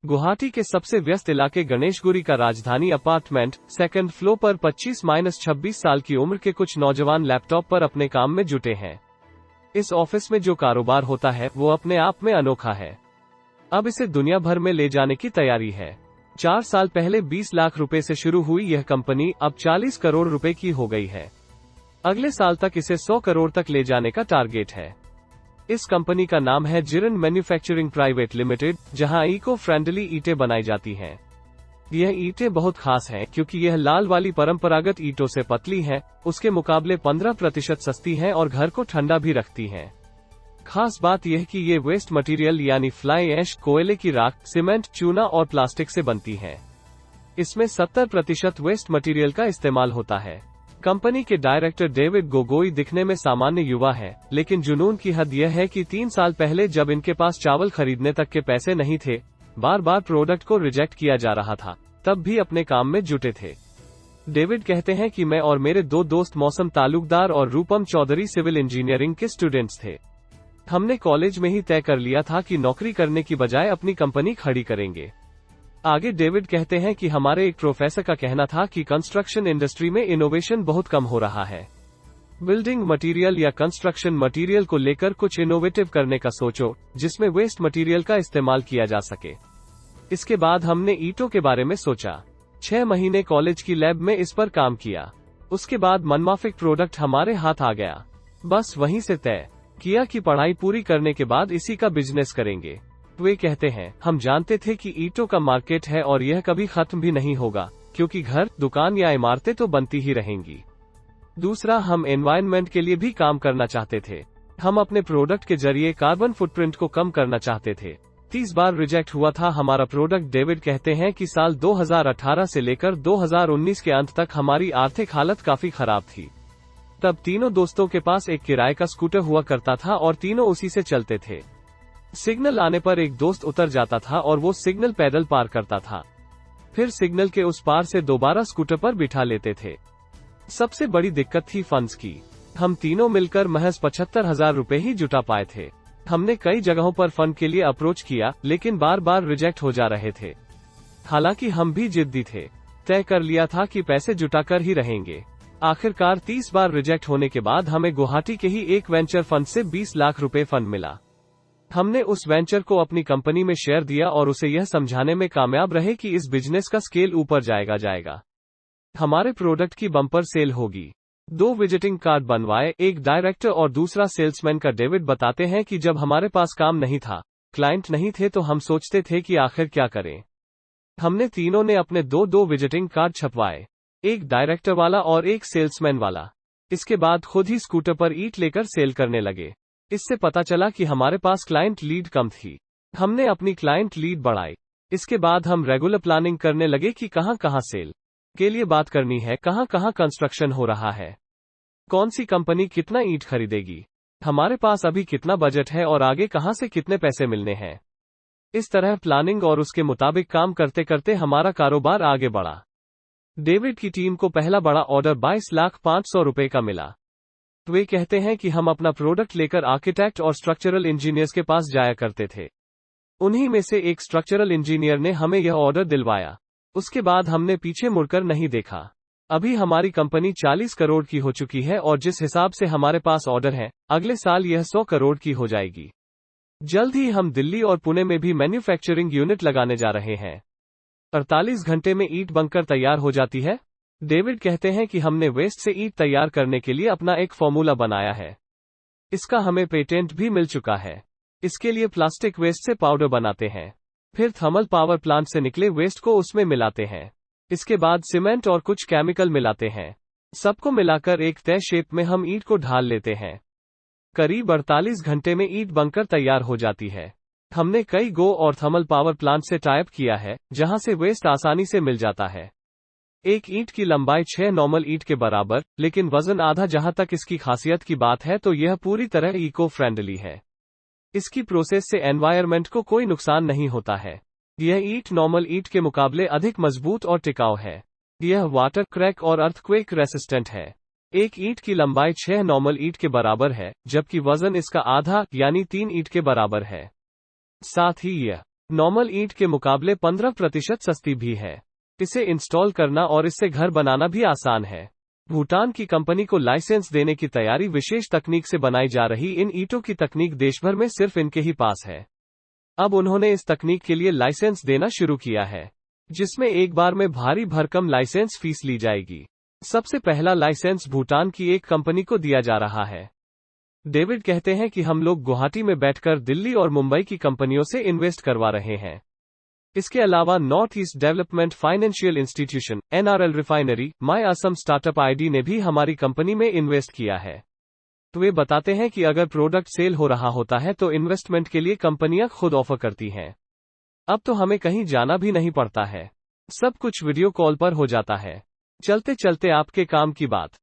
गुवाहाटी के सबसे व्यस्त इलाके गणेशगुरी का राजधानी अपार्टमेंट सेकंड फ्लोर पर 25-26 साल की उम्र के कुछ नौजवान लैपटॉप पर अपने काम में जुटे हैं। इस ऑफिस में जो कारोबार होता है वो अपने आप में अनोखा है। अब इसे दुनिया भर में ले जाने की तैयारी है। 4 साल पहले 20 लाख रुपए से शुरू हुई यह कंपनी अब 40 करोड़ रुपए की हो गई है। अगले साल तक इसे 100 करोड़ तक ले जाने का टारगेट है। इस कंपनी का नाम है जिरन मैन्युफैक्चरिंग प्राइवेट लिमिटेड, जहां इको फ्रेंडली ईंटें बनाई जाती हैं। यह ईंटें बहुत खास हैं क्योंकि यह लाल वाली परंपरागत ईंटों से पतली हैं, उसके मुकाबले 15% सस्ती हैं और घर को ठंडा भी रखती हैं। खास बात यह कि ये वेस्ट मटेरियल यानी फ्लाई ऐश, कोयले की राख, सीमेंट, चूना और प्लास्टिक से बनती हैं। इसमें 70% वेस्ट मटेरियल का इस्तेमाल होता है। कंपनी के डायरेक्टर डेविड गोगोई दिखने में सामान्य युवा है, लेकिन जुनून की हद यह है कि 3 साल पहले जब इनके पास चावल खरीदने तक के पैसे नहीं थे, बार बार प्रोडक्ट को रिजेक्ट किया जा रहा था, तब भी अपने काम में जुटे थे। डेविड कहते हैं कि मैं और मेरे 2 दोस्त मौसम तालुकदार और रूपम चौधरी सिविल इंजीनियरिंग के स्टूडेंट्स थे। हमने कॉलेज में ही तय कर लिया था कि नौकरी करने की बजाय अपनी कंपनी खड़ी करेंगे। आगे डेविड कहते हैं कि हमारे एक प्रोफेसर का कहना था कि कंस्ट्रक्शन इंडस्ट्री में इनोवेशन बहुत कम हो रहा है। बिल्डिंग मटेरियल या कंस्ट्रक्शन मटेरियल को लेकर कुछ इनोवेटिव करने का सोचो, जिसमें वेस्ट मटेरियल का इस्तेमाल किया जा सके। इसके बाद हमने ईंटों के बारे में सोचा। 6 महीने कॉलेज की लैब में इस पर काम किया। उसके बाद मनमाफिक प्रोडक्ट हमारे हाथ आ गया। बस वहीं से तय किया कि पढ़ाई पूरी करने के बाद इसी का बिजनेस करेंगे। वे कहते हैं, हम जानते थे कि ईंटों का मार्केट है और यह कभी खत्म भी नहीं होगा, क्योंकि घर, दुकान या इमारतें तो बनती ही रहेंगी। दूसरा, हम एनवायरनमेंट के लिए भी काम करना चाहते थे। हम अपने प्रोडक्ट के जरिए कार्बन फुटप्रिंट को कम करना चाहते थे। 30 बार रिजेक्ट हुआ था हमारा प्रोडक्ट। डेविड कहते हैं कि साल 2018 से लेकर 2019 के अंत तक हमारी आर्थिक हालत काफी खराब थी। तब तीनों दोस्तों के पास एक किराए का स्कूटर हुआ करता था और तीनों उसी से चलते थे। सिग्नल आने पर एक दोस्त उतर जाता था और वो सिग्नल पैदल पार करता था। फिर सिग्नल के उस पार से दोबारा स्कूटर पर बिठा लेते थे। सबसे बड़ी दिक्कत थी फंड्स की। हम तीनों मिलकर महज 75,000 रुपए ही जुटा पाए थे। हमने कई जगहों पर फंड के लिए अप्रोच किया, लेकिन बार बार रिजेक्ट हो जा रहे थे। हालांकि हम भी जिद्दी थे, तय कर लिया था कि पैसे जुटाकर ही रहेंगे। आखिरकार 30 बार रिजेक्ट होने के बाद हमें गुवाहाटी के ही एक वेंचर फंड से 20 लाख रुपए फंड मिला। हमने उस वेंचर को अपनी कंपनी में शेयर दिया और उसे यह समझाने में कामयाब रहे कि इस बिजनेस का स्केल ऊपर जाएगा। हमारे प्रोडक्ट की बम्पर सेल होगी। 2 विजिटिंग कार्ड बनवाए, एक डायरेक्टर और दूसरा सेल्समैन का। डेविड बताते हैं कि जब हमारे पास काम नहीं था, क्लाइंट नहीं थे, तो हम सोचते थे कि आखिर क्या करें। हमने तीनों ने अपने 2 विजिटिंग कार्ड छपवाए, एक डायरेक्टर वाला और एक सेल्समैन वाला। इसके बाद खुद ही स्कूटर पर ईंट लेकर सेल करने लगे। इससे पता चला कि हमारे पास क्लाइंट लीड कम थी। हमने अपनी क्लाइंट लीड बढ़ाई। इसके बाद हम रेगुलर प्लानिंग करने लगे कि कहां सेल के लिए बात करनी है, कहां कंस्ट्रक्शन हो रहा है, कौन सी कंपनी कितना ईंट खरीदेगी, हमारे पास अभी कितना बजट है और आगे कहां से कितने पैसे मिलने हैं। इस तरह प्लानिंग और उसके मुताबिक काम करते करते हमारा कारोबार आगे बढ़ा। डेविड की टीम को पहला बड़ा ऑर्डर 22,500,000 रुपए का मिला। वे कहते हैं कि हम अपना प्रोडक्ट लेकर आर्किटेक्ट और स्ट्रक्चरल इंजीनियर्स के पास जाया करते थे। उन्हीं में से एक स्ट्रक्चरल इंजीनियर ने हमें यह ऑर्डर दिलवाया। उसके बाद हमने पीछे मुड़कर नहीं देखा। अभी हमारी कंपनी 40 करोड़ की हो चुकी है और जिस हिसाब से हमारे पास ऑर्डर है, अगले साल यह 100 करोड़ की हो जाएगी। जल्द ही हम दिल्ली और पुणे में भी मैन्युफैक्चरिंग यूनिट लगाने जा रहे हैं। 48 घंटे में ईंट बनकर तैयार हो जाती है। डेविड कहते हैं कि हमने वेस्ट से ईंट तैयार करने के लिए अपना एक फॉर्मूला बनाया है। इसका हमें पेटेंट भी मिल चुका है। इसके लिए प्लास्टिक वेस्ट से पाउडर बनाते हैं, फिर थर्मल पावर प्लांट से निकले वेस्ट को उसमें मिलाते हैं। इसके बाद सीमेंट और कुछ केमिकल मिलाते हैं। सबको मिलाकर एक तय शेप में हम ईंट को ढाल लेते हैं। करीब 48 घंटे में ईंट बनकर तैयार हो जाती है। हमने कई गो और थर्मल पावर प्लांट से टाइप किया है, जहां से वेस्ट आसानी से मिल जाता है। एक ईंट की लंबाई 6 नॉर्मल ईंट के बराबर, लेकिन वजन आधा। जहां तक इसकी खासियत की बात है तो यह पूरी तरह इको फ्रेंडली है। इसकी प्रोसेस से एनवायरनमेंट को कोई नुकसान नहीं होता है। यह ईंट नॉर्मल ईंट के मुकाबले अधिक मजबूत और टिकाऊ है। यह वाटर क्रैक और अर्थक्वेक रेसिस्टेंट है। एक ईंट की लंबाई 6 नॉर्मल ईंट के बराबर है, जबकि वजन इसका आधा यानी 3 ईंट के बराबर है। साथ ही यह नॉर्मल ईंट के मुकाबले 15% सस्ती भी है। इसे इंस्टॉल करना और इससे घर बनाना भी आसान है। भूटान की कंपनी को लाइसेंस देने की तैयारी विशेष तकनीक से बनाई जा रही इन ईंटों की तकनीक देशभर में सिर्फ इनके ही पास है। अब उन्होंने इस तकनीक के लिए लाइसेंस देना शुरू किया है, जिसमें एक बार में भारी भरकम लाइसेंस फीस ली जाएगी। सबसे पहला लाइसेंस भूटान की एक कंपनी को दिया जा रहा है। डेविड कहते हैं कि हम लोग गुवाहाटी में बैठकर दिल्ली और मुंबई की कंपनियों से इन्वेस्ट करवा रहे हैं। इसके अलावा north east development financial institution NRL refinery, my Assam startup ID ने भी हमारी कंपनी में इन्वेस्ट किया है। तो वे बताते हैं कि अगर प्रोडक्ट सेल हो रहा होता है तो इन्वेस्टमेंट के लिए कंपनियां खुद ऑफर करती हैं। अब तो हमें कहीं जाना भी नहीं पड़ता है, सब कुछ वीडियो कॉल पर हो जाता है। चलते चलते आपके काम की बात।